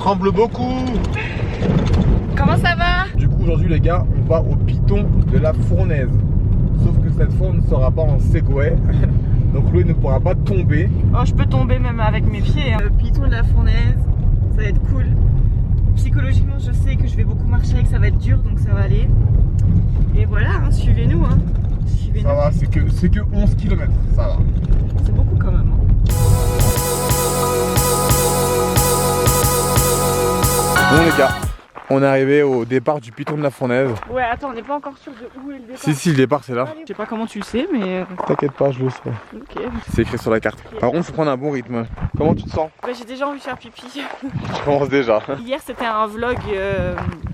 tremble beaucoup. Comment ça va? Du coup aujourd'hui les gars, on va au piton de la Fournaise. Sauf que cette fois on ne sera pas en Segway. Donc Chloé ne pourra pas tomber. Oh, je peux tomber même avec mes pieds. Hein. Le piton de la Fournaise, ça va être cool. Psychologiquement, je sais que je vais beaucoup marcher et que ça va être dur, donc ça va aller. Et voilà, hein, suivez-nous. Hein. Ça va, c'est que 11 km, ça va. C'est beaucoup quand même. Hein. Bon les gars, on est arrivé au départ du piton de la Fournaise. Ouais, attends, on n'est pas encore sûr de où est le départ. Si, le départ c'est là. Je sais pas comment tu le sais, mais... T'inquiète pas, je le sais. Ok. C'est écrit sur la carte. Par contre, faut prendre un bon rythme. Comment tu te sens? Bah, j'ai déjà envie de faire pipi. Je commence déjà. Hier, c'était un vlog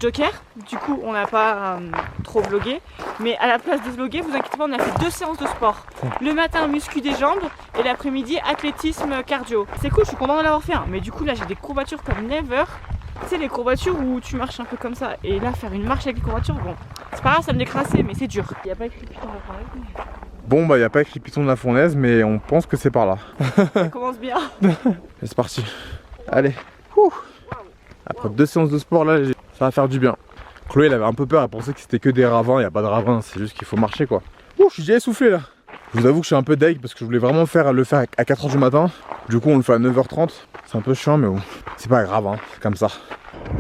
Joker. Du coup, on n'a pas trop vlogué. Mais à la place de vlogger, vous inquiétez pas, on a fait 2 séances de sport. Le matin, muscu des jambes. Et l'après-midi, athlétisme cardio. C'est cool, je suis contente de l'avoir fait. Hein. Mais du coup, là, j'ai des courbatures comme never. Tu sais, les courbatures où tu marches un peu comme ça. Et là, faire une marche avec les courbatures, bon, c'est pas grave, ça me décrassait, mais c'est dur. Il n'y a pas écrit piton de la Fournaise. Bon bah il n'y a pas écrit piton de la Fournaise, mais on pense que c'est par là. Ça commence bien. Et c'est parti. Allez. Ouh. Après 2 séances de sport là, ça va faire du bien. Chloé elle avait un peu peur, elle pensait que c'était que des ravins, il n'y a pas de ravins, c'est juste qu'il faut marcher quoi. Ouh, je suis déjà essoufflé là. Je vous avoue que je suis un peu deg parce que je voulais vraiment le faire à 4h du matin. Du coup on le fait à 9h30. C'est un peu chiant mais bon, c'est pas grave hein, c'est comme ça.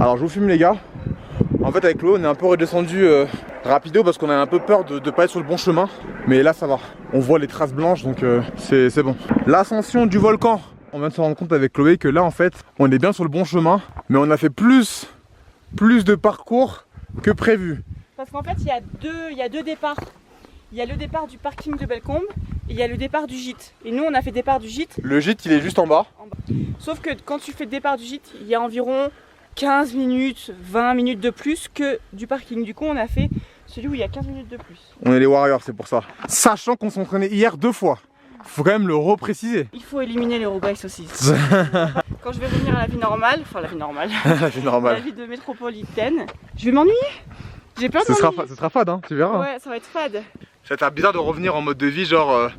Alors je vous filme les gars. En fait avec Chloé on est un peu redescendu rapido parce qu'on a un peu peur de pas être sur le bon chemin. Mais là ça va, on voit les traces blanches donc c'est bon. L'ascension du volcan, on vient de se rendre compte avec Chloé que là en fait on est bien sur le bon chemin. Mais on a fait plus de parcours que prévu. Parce qu'en fait il y a deux départs. Il y a le départ du parking de Bellecombe et il y a le départ du gîte. Et nous on a fait départ du gîte. Le gîte il est juste en bas. Sauf que quand tu fais le départ du gîte, il y a environ 15 minutes, 20 minutes de plus que du parking. Du coup on a fait celui où il y a 15 minutes de plus. On est les Warriors, c'est pour ça. Sachant qu'on s'entraînait hier 2 fois. Faut quand même le repréciser. Il faut éliminer les roubaix aussi. Quand je vais revenir à la vie normale, enfin la vie normale, C'est normal. la vie de métropolitaine, je vais m'ennuyer. J'ai peur de Ce m'ennuyer. sera fade hein, tu verras. Ouais, ça va être fade. Ça va te faire bizarre de revenir en mode de vie genre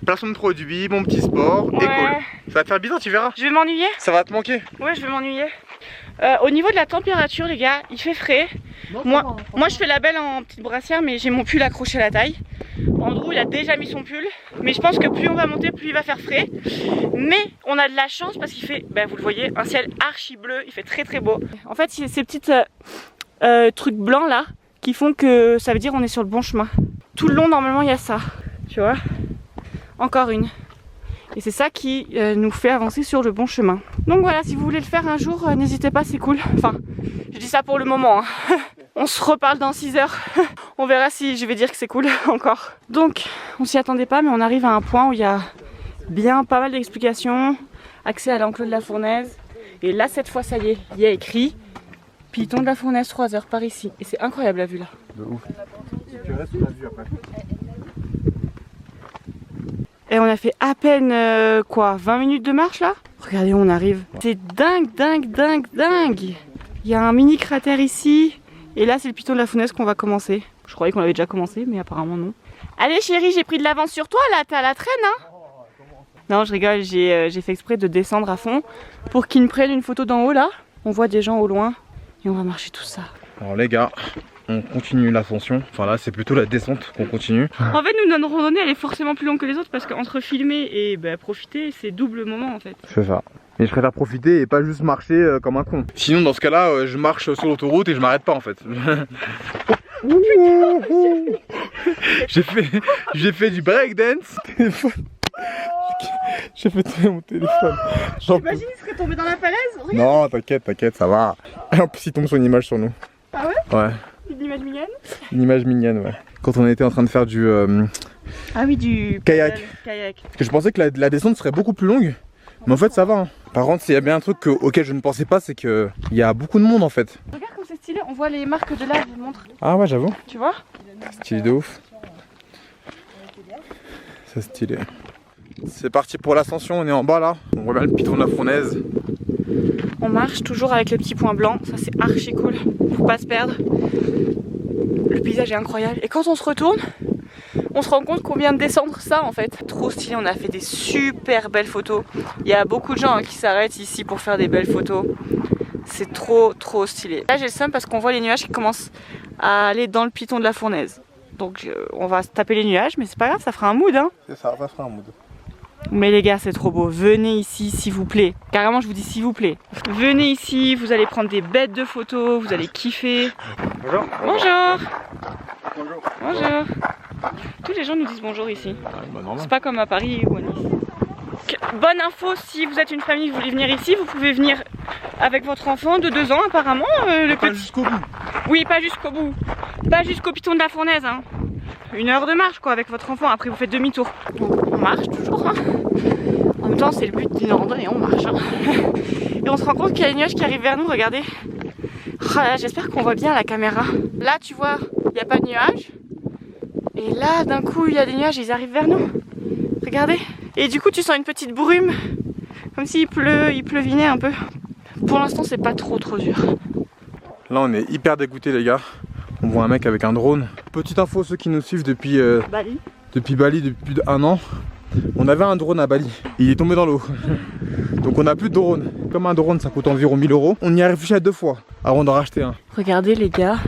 placement de produits, mon petit sport, Ouais. école. Ça va te faire bizarre, tu verras. Je vais m'ennuyer. Ça va te manquer. Ouais, je vais m'ennuyer. Au niveau de la température, les gars, il fait frais. Moi, je fais la belle en petite brassière, mais j'ai mon pull accroché à la taille. Andrew, il a déjà mis son pull. Mais je pense que plus on va monter, plus il va faire frais. Mais on a de la chance parce qu'il fait, vous le voyez, un ciel archi bleu. Il fait très très beau. En fait, c'est ces petits trucs blancs là qui font que ça veut dire on est sur le bon chemin. Tout le long, normalement, il y a ça. Tu vois? Encore une. Et c'est ça qui nous fait avancer sur le bon chemin. Donc voilà, si vous voulez le faire un jour, n'hésitez pas, c'est cool. Enfin, je dis ça pour le moment. Hein. On se reparle dans 6 heures. On verra si je vais dire que c'est cool encore. Donc, on s'y attendait pas, mais on arrive à un point où il y a bien pas mal d'explications. Accès à l'enclos de la Fournaise. Et là, cette fois, ça y est, il y a écrit Piton de la Fournaise, 3 heures par ici. Et c'est incroyable la vue là. De ouf. Tu restes sur la vue après. Et on a fait à peine 20 minutes de marche là. Regardez où on arrive. C'est dingue, dingue, dingue, dingue. Il y a un mini cratère ici. Et là c'est le piton de la Fournaise qu'on va commencer. Je croyais qu'on avait déjà commencé mais apparemment non. Allez chérie, j'ai pris de l'avance sur toi là, t'es à la traîne hein. Non je rigole, j'ai fait exprès de descendre à fond pour qu'ils me prennent une photo d'en haut là. On voit des gens au loin et on va marcher tout ça. Alors les gars, on continue l'ascension. Enfin là c'est plutôt la descente qu'on continue. En fait nous notre randonnée elle est forcément plus longue que les autres parce qu'entre filmer et profiter c'est double moment en fait. C'est ça. Et je préfère profiter et pas juste marcher comme un con. Sinon dans ce cas là je marche sur l'autoroute et je m'arrête pas en fait. J'ai fait du breakdance. J'ai fait tomber mon téléphone. Imagine il serait tombé dans la falaise. Regarde. Non t'inquiète ça va. En plus il tombe sur une image sur nous. Ah ouais? Ouais. Une image mignonne? Une image mignonne ouais. Quand on était en train de faire du Ah oui du kayak. Kayak. Parce que je pensais que la descente serait beaucoup plus longue. Mais en fait ça va hein. Par contre s'il y a bien un truc auquel je ne pensais pas c'est qu'il y a beaucoup de monde en fait. Regarde comme c'est stylé, on voit les marques de là, je vous montre. Ah ouais j'avoue. Tu vois? Stylé de ouf. C'est stylé. C'est parti pour l'ascension, on est en bas là. On voit bien le piton de la Fournaise. On marche toujours avec les petits points blancs, ça c'est archi cool, faut pas se perdre. Le paysage est incroyable. Et quand on se retourne, on se rend compte qu'on vient de descendre ça en fait. Trop stylé, on a fait des super belles photos. Il y a beaucoup de gens qui s'arrêtent ici pour faire des belles photos. C'est trop stylé. Là j'ai le seum parce qu'on voit les nuages qui commencent à aller dans le piton de la fournaise. Donc on va se taper les nuages, mais c'est pas grave, ça fera un mood hein. C'est ça fera un mood. Mais les gars, c'est trop beau. Venez ici s'il vous plaît. Carrément, je vous dis s'il vous plaît. Venez ici, vous allez prendre des bêtes de photos, vous allez kiffer. Bonjour. Bonjour. Bonjour. Bonjour. Tous les gens nous disent bonjour ici. Bah, C'est pas comme à Paris ou à Nice. Bonne info, si vous êtes une famille, vous voulez venir ici, vous pouvez venir avec votre enfant de 2 ans apparemment. Le pas petit... jusqu'au bout. Oui, pas jusqu'au bout. Pas jusqu'au piton de la fournaise. Hein. 1 heure de marche quoi avec votre enfant, après vous faites demi-tour. On marche toujours. Hein. En même temps, c'est le but d'une randonnée, on marche. Hein. Et on se rend compte qu'il y a des nuages qui arrivent vers nous, regardez. Oh là, j'espère qu'on voit bien la caméra. Là, tu vois, il n'y a pas de nuages. Et là, d'un coup, il y a des nuages, ils arrivent vers nous. Regardez. Et du coup, tu sens une petite brume. Comme s'il pleuvinait un peu. Pour l'instant, c'est pas trop dur. Là, on est hyper dégoûtés, les gars. On voit un mec avec un drone. Petite info, ceux qui nous suivent depuis Bali. Depuis Bali, depuis plus d'1 an. On avait un drone à Bali. Il est tombé dans l'eau. Donc on n'a plus de drone. Comme un drone, ça coûte environ 1000 €. On y a réfléchi 2 fois avant d'en racheter un. Regardez les gars.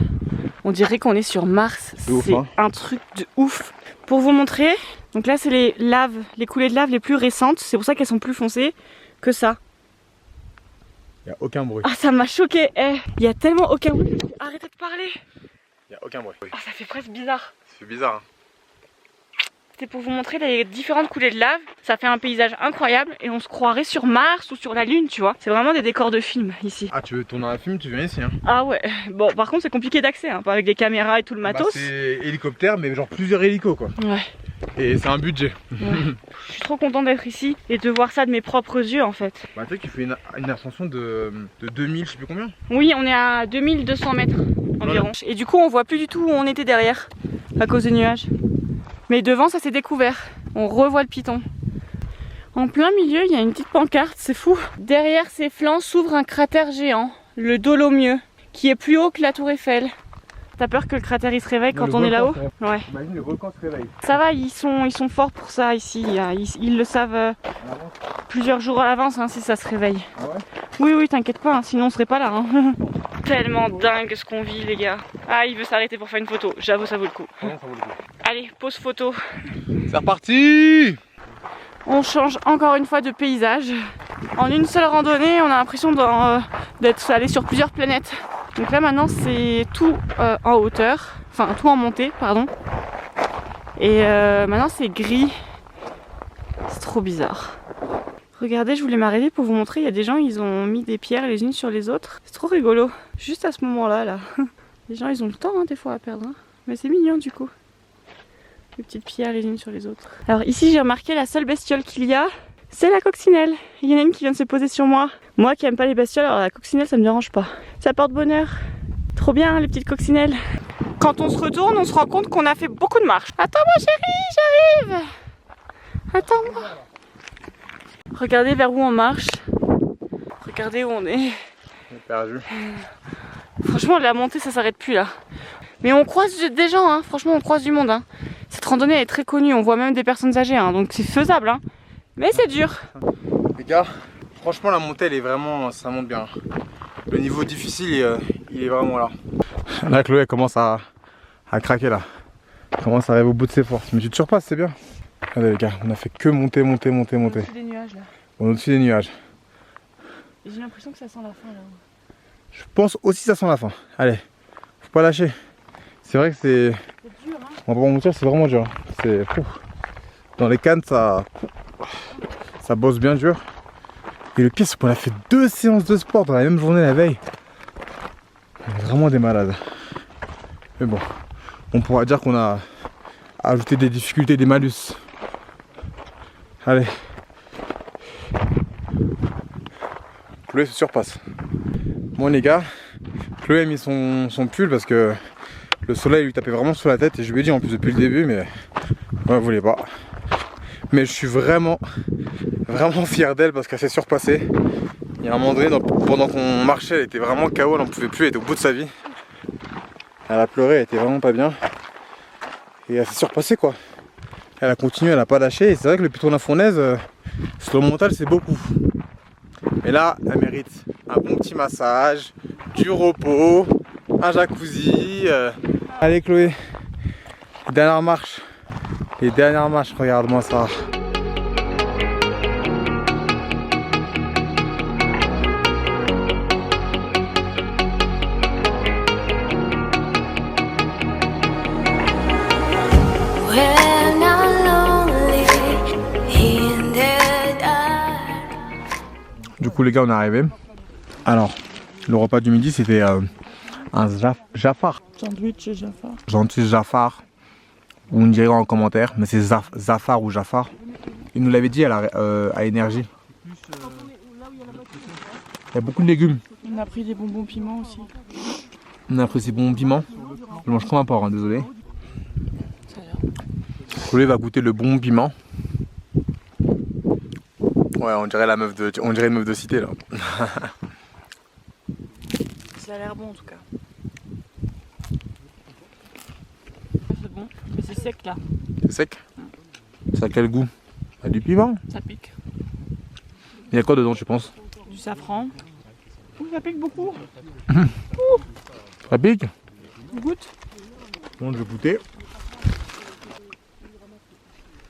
On dirait qu'on est sur Mars. C'est hein. un truc de ouf. Pour vous montrer, donc là c'est les laves, les coulées de lave les plus récentes. C'est pour ça qu'elles sont plus foncées que ça. Il n'y a aucun bruit. Ah ça m'a choqué. Il y a tellement aucun bruit. Arrêtez de parler. Il n'y a aucun bruit. Ah ça fait presque bizarre. C'est bizarre. Hein. C'est pour vous montrer les différentes coulées de lave. Ça fait un paysage incroyable et on se croirait sur Mars ou sur la Lune, tu vois. C'est vraiment des décors de film ici. Ah, tu veux tourner un film, tu viens ici. Hein. Ah ouais. Bon, par contre, c'est compliqué d'accès, hein, pas avec des caméras et tout le matos. Bah, c'est hélicoptère, mais genre plusieurs hélicos quoi. Ouais. Et c'est un budget. Ouais. Je suis trop contente d'être ici et de voir ça de mes propres yeux en fait. Bah, tu sais qu'il fait une ascension de 2000, je sais plus combien. Oui, on est à 2200 mètres environ. Voilà. Et du coup, on voit plus du tout où on était derrière à cause des nuages. Mais devant, ça s'est découvert. On revoit le piton. En plein milieu, il y a une petite pancarte, c'est fou. Derrière ses flancs s'ouvre un cratère géant, le Dolomieu, qui est plus haut que la Tour Eiffel. T'as peur que le cratère il se réveille quand on est là-haut? Ouais. Imagine le volcan se réveille. Ça va, ils sont forts pour ça ici. Ils le savent plusieurs jours à l'avance hein, si ça se réveille. Ah ouais? Oui, oui, t'inquiète pas, hein, sinon on serait pas là. Hein. Tellement dingue ce qu'on vit, les gars. Ah, il veut s'arrêter pour faire une photo. J'avoue, ça vaut le coup. Ah non, ça vaut le coup. Allez, pause photo. C'est reparti! On change encore une fois de paysage. En une seule randonnée, on a l'impression d'être allé sur plusieurs planètes. Donc là maintenant c'est tout en hauteur, enfin tout en montée, pardon. Et maintenant c'est gris. C'est trop bizarre. Regardez, je voulais m'arrêter pour vous montrer, il y a des gens, ils ont mis des pierres les unes sur les autres. C'est trop rigolo. Juste à ce moment-là, là. Les gens, ils ont le temps hein, des fois à perdre. Hein. Mais c'est mignon du coup. Les petites pierres les unes sur les autres. Alors ici, j'ai remarqué la seule bestiole qu'il y a, c'est la coccinelle. Il y en a une qui vient de se poser sur moi. Moi qui aime pas les bestioles, alors la coccinelle, ça me dérange pas. Ça porte bonheur. Trop bien, les petites coccinelles. Quand on se retourne, on se rend compte qu'on a fait beaucoup de marches. Attends-moi chérie, j'arrive. Attends-moi. Regardez vers où on marche. Regardez où on est. On est perdu. Franchement, la montée, ça s'arrête plus là. Mais on croise des gens, hein. Franchement, on croise du monde. Hein. Cette randonnée est très connue, on voit même des personnes âgées, hein. Donc c'est faisable. Hein. Mais c'est dur. Les gars, franchement, la montée, elle est vraiment, ça monte bien. Le niveau difficile, il est vraiment là. Là, Chloé, elle commence à craquer là. Elle commence à arriver au bout de ses forces. Mais tu te surpasses, c'est bien. Regardez les gars, on a fait que monter. On est au-dessus des nuages là. On est au-dessus des nuages. J'ai l'impression que ça sent la fin là. Je pense aussi que ça sent la fin. Allez, faut pas lâcher. C'est vrai que c'est... C'est dur hein. On va pas mentir, c'est vraiment dur. C'est... Dans les cannes, ça bosse bien dur. Et le pire, c'est qu'on a fait 2 séances de sport dans la même journée la veille. On est vraiment des malades. Mais bon, on pourra dire qu'on a ajouté des difficultés, des malus. Allez. Chloé se surpasse. Bon les gars, Chloé a mis son pull parce que le soleil lui tapait vraiment sur la tête et je lui ai dit en plus depuis le début mais elle voulait pas. Mais je suis vraiment fier d'elle parce qu'elle s'est surpassée. Il y a un moment donné, pendant qu'on marchait, elle était vraiment KO, elle n'en pouvait plus, elle était au bout de sa vie. Elle a pleuré, elle était vraiment pas bien. Et elle s'est surpassée quoi. Elle a continué, elle n'a pas lâché. Et c'est vrai que le piton de la fournaise, sur le mental, c'est beaucoup. Mais là, elle mérite un bon petit massage, du repos, un jacuzzi. Allez Chloé, dernière marche. Les dernières marches, regarde-moi ça. Du coup les gars, on est arrivé. Alors, le repas du midi c'était un Jafar. Sandwich Jafar. Sandwich Jafar. On dirait en commentaire, mais c'est Zafar ou Jafar. Il nous l'avait dit à Énergie. Il y a beaucoup de légumes. On a pris des bonbons piments aussi. On a pris ces bonbons piments. Je mange comme un porc, hein, désolé. Chloé va goûter le bonbon piment. Ouais, on dirait une meuf de cité là. Ça a l'air bon en tout cas. C'est bon, mais c'est sec là. C'est sec? Ça a quel goût? Il y a du piment. Ça pique. Il y a quoi dedans tu penses? Du safran. Ouh, ça pique beaucoup. Ça pique? Goûte. Bon, je vais goûter.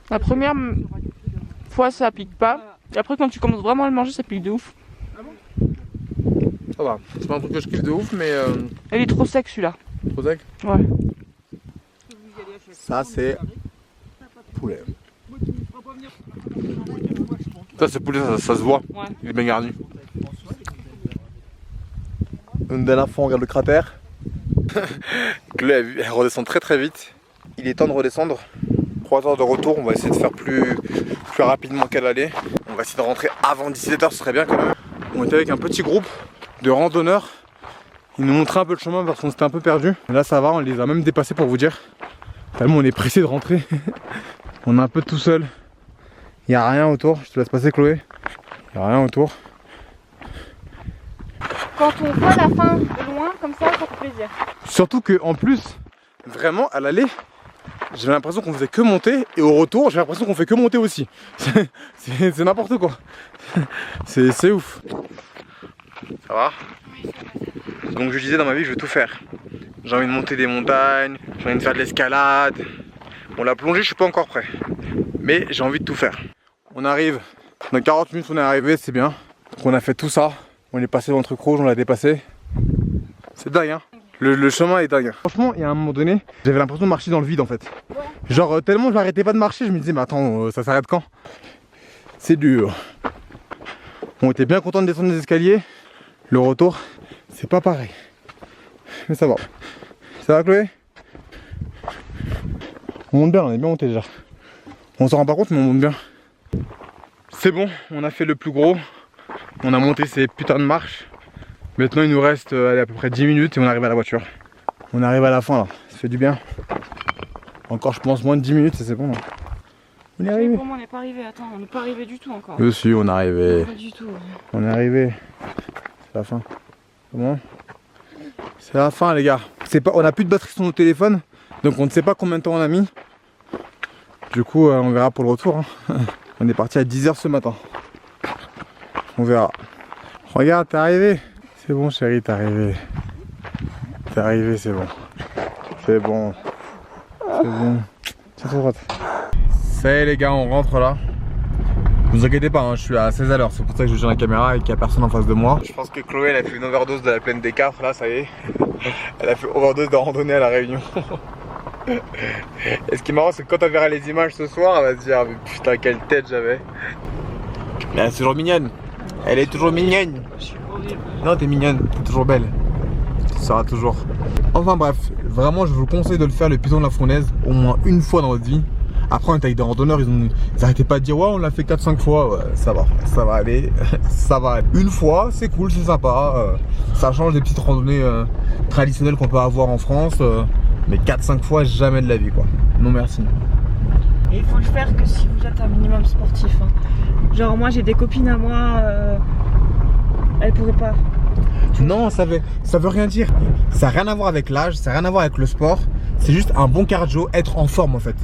La première fois ça pique pas. Et après quand tu commences vraiment à le manger ça pique de ouf. Ça va. C'est pas un truc que je kiffe de ouf mais... Il est trop sec celui-là. Trop sec? Ouais. Ça c'est... poulet. Ça c'est poulet, ça se voit. Ouais. Il est bien garni. Une dernière fois on regarde le cratère. Chloé elle redescend très vite. Il est temps de redescendre. 3 heures de retour, on va essayer de faire plus rapidement qu'elle allait. On va essayer de rentrer avant 17h, ce serait bien quand même. On était avec un petit groupe de randonneurs. Ils nous montraient un peu le chemin parce qu'on s'était un peu perdu. Là ça va, on les a même dépassés pour vous dire. Tellement on est pressé de rentrer. On est un peu tout seul. Il n'y a rien autour, je te laisse passer Chloé. Il n'y a rien autour. Quand on voit la fin de loin comme ça fait plaisir. Surtout que en plus, vraiment à l'aller, j'avais l'impression qu'on faisait que monter et au retour j'ai l'impression qu'on fait que monter aussi. C'est n'importe quoi. C'est ouf. Ça va? Donc je disais dans ma vie je veux tout faire. J'ai envie de monter des montagnes, j'ai envie de faire de l'escalade. Bon la plongée je suis pas encore prêt. Mais j'ai envie de tout faire. On arrive, dans 40 minutes on est arrivé, c'est bien. Donc on a fait tout ça. On est passé dans le truc rouge, on l'a dépassé. C'est dingue hein. Le chemin est dingue. Franchement, il y a un moment donné, j'avais l'impression de marcher dans le vide en fait. Genre tellement je n'arrêtais pas de marcher, je me disais mais attends, ça s'arrête quand? C'est dur. On était bien content de descendre les escaliers. Le retour, c'est pas pareil. Mais ça va. Ça va Chloé? On monte bien, on est bien monté déjà. On s'en rend pas compte mais on monte bien. C'est bon, on a fait le plus gros. On a monté ces putains de marches. Maintenant il nous reste allez, à peu près 10 minutes et on arrive à la voiture. On arrive à la fin là, ça fait du bien. Encore je pense moins de 10 minutes et c'est bon là. On est arrivé. Comment on n'est pas arrivé? Attends, on n'est pas arrivé du tout encore. Si, on est arrivé. Pas du tout. On est arrivé. C'est la fin. Comment? C'est la fin les gars. On a plus de batterie sur nos téléphones. Donc on ne sait pas combien de temps on a mis. Du coup on verra pour le retour. Hein. On est parti à 10 h ce matin. On verra. Regarde, t'es arrivé. C'est bon chérie, t'es arrivé. T'es arrivé, c'est bon. C'est bon. C'est bon. Tiens à droite. Ça y est les gars, on rentre là. Ne vous inquiétez pas, hein, je suis à 16 à l'heure. C'est pour ça que je tiens la caméra et qu'il n'y a personne en face de moi. Je pense que Chloé elle a fait une overdose de la plaine des Cafres là, ça y est. Elle a fait overdose de randonnée à la Réunion. Et ce qui est marrant c'est que quand elle verra les images ce soir, elle va se dire mais putain quelle tête j'avais. Mais elle est toujours mignonne. Elle est toujours mignonne. Non t'es mignonne, t'es toujours belle. Tu seras toujours. Enfin bref, vraiment je vous conseille de le faire le piton de la Fournaise au moins une fois dans votre vie. Après on était avec des randonneurs, ils arrêtaient pas de dire ouais on l'a fait 4-5 fois, ouais, ça va aller, ça va aller. Une fois c'est cool, c'est sympa, ça change des petites randonnées traditionnelles qu'on peut avoir en France, mais 4-5 fois jamais de la vie quoi, non merci. Et il faut le faire que si vous êtes un minimum sportif. Hein. Genre moi j'ai des copines à moi, elles pourraient pas. Non ça veut rien dire, ça n'a rien à voir avec l'âge, ça n'a rien à voir avec le sport, c'est juste un bon cardio, être en forme en fait.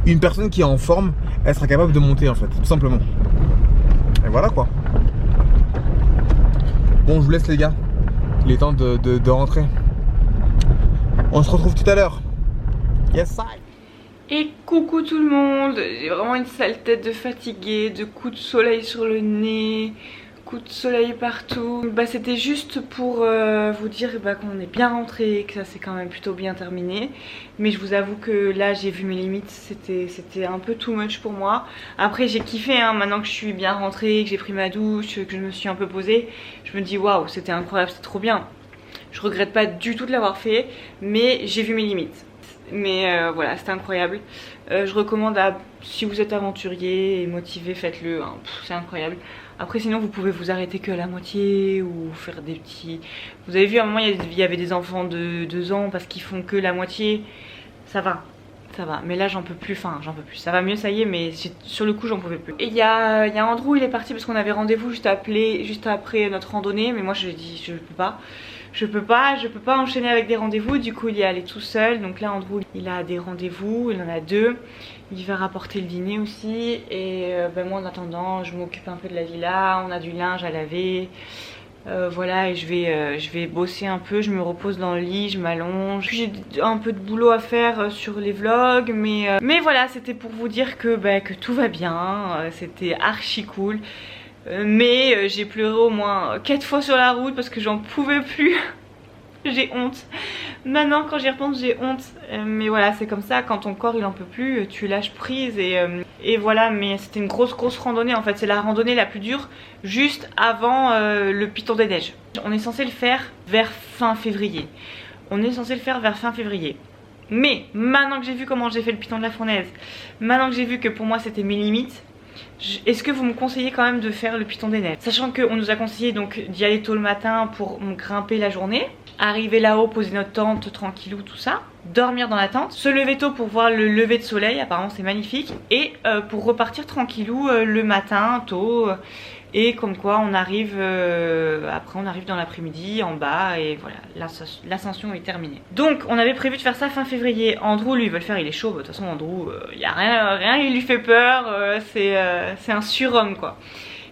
Une personne qui est en forme, elle sera capable de monter en fait, tout simplement. Et voilà quoi. Bon, je vous laisse les gars. Il est temps de rentrer. On se retrouve tout à l'heure. Yes, I. Et coucou tout le monde. J'ai vraiment une sale tête de fatiguée, de coups de soleil sur le nez, coups de soleil partout. Bah c'était juste pour vous dire qu'on est bien rentré, que ça s'est quand même plutôt bien terminé. Mais je vous avoue que là j'ai vu mes limites, c'était un peu too much pour moi. Après j'ai kiffé hein, maintenant que je suis bien rentrée, que j'ai pris ma douche, que je me suis un peu posée. Je me dis waouh, c'était incroyable, c'était trop bien. Je regrette pas du tout de l'avoir fait, mais j'ai vu mes limites. Mais voilà, c'était incroyable. Je recommande si vous êtes aventurier et motivé, faites-le, hein. C'est incroyable. Après sinon vous pouvez vous arrêter que à la moitié ou faire des petits... Vous avez vu à un moment il y avait des enfants de 2 ans parce qu'ils font que la moitié. Ça va. Ça va, mais là j'en peux plus, enfin j'en peux plus, ça va mieux ça y est, mais sur le coup j'en pouvais plus. Et il y a Andrew, il est parti parce qu'on avait rendez-vous juste après notre randonnée, mais moi je lui ai dit je peux pas enchaîner avec des rendez-vous, du coup il y est allé tout seul. Donc là Andrew il a des rendez-vous, il en a 2, il va rapporter le dîner aussi. Et moi en attendant je m'occupe un peu de la villa, on a du linge à laver. Voilà, et je vais bosser un peu, je me repose dans le lit, je m'allonge. J'ai un peu de boulot à faire sur les vlogs, mais voilà, c'était pour vous dire que tout va bien, c'était archi cool. Mais j'ai pleuré au moins 4 fois sur la route parce que j'en pouvais plus. J'ai honte. Maintenant quand j'y repense j'ai honte. Mais voilà, c'est comme ça, quand ton corps il en peut plus, tu lâches prise et voilà. Mais c'était une grosse randonnée en fait. C'est la randonnée la plus dure juste avant le Piton des Neiges. On est censé le faire vers fin février. Mais maintenant que j'ai vu comment j'ai fait le Piton de la Fournaise, maintenant que j'ai vu que pour moi c'était mes limites, est-ce que vous me conseillez quand même de faire le Piton des Neiges? Sachant qu'on nous a conseillé donc d'y aller tôt le matin pour grimper la journée, arriver là-haut, poser notre tente tranquillou, tout ça, dormir dans la tente, se lever tôt pour voir le lever de soleil, apparemment c'est magnifique, et pour repartir tranquillou le matin tôt. Et comme quoi on arrive après on arrive dans l'après-midi en bas et voilà, l'ascension est terminée. Donc on avait prévu de faire ça fin février. Andrew lui il veut le faire, il est chaud. De toute façon Andrew il y a rien il lui fait peur, c'est un surhomme quoi.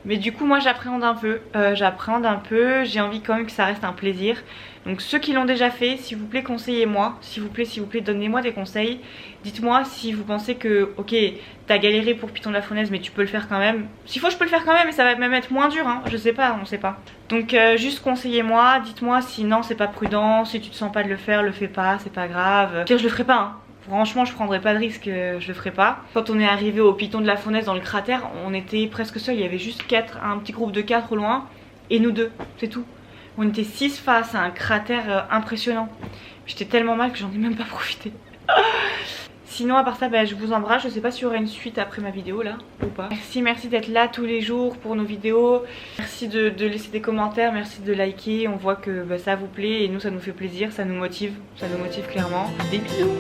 Mais du coup moi j'appréhende un peu, j'ai envie quand même que ça reste un plaisir. Donc ceux qui l'ont déjà fait, s'il vous plaît conseillez-moi, s'il vous plaît donnez-moi des conseils. Dites-moi si vous pensez que ok t'as galéré pour Piton de la Fournaise mais tu peux le faire quand même. S'il faut je peux le faire quand même et ça va même être moins dur hein, je sais pas, on sait pas. Donc juste conseillez-moi, dites-moi si non c'est pas prudent, si tu te sens pas de le faire, le fais pas, c'est pas grave. Pire je le ferai pas hein. Franchement je prendrai pas de risque, je le ferai pas. Quand on est arrivé au Piton de la Fournaise dans le cratère, on était presque seuls, il y avait juste un petit groupe de 4 au loin et nous 2, c'est tout. On était 6 face à un cratère impressionnant. J'étais tellement mal que j'en ai même pas profité. Sinon à part ça je vous embrasse, je sais pas s'il y aura une suite après ma vidéo là ou pas. Merci d'être là tous les jours pour nos vidéos. Merci de laisser des commentaires, merci de liker, on voit que ça vous plaît et nous ça nous fait plaisir, ça nous motive clairement. Des bisous.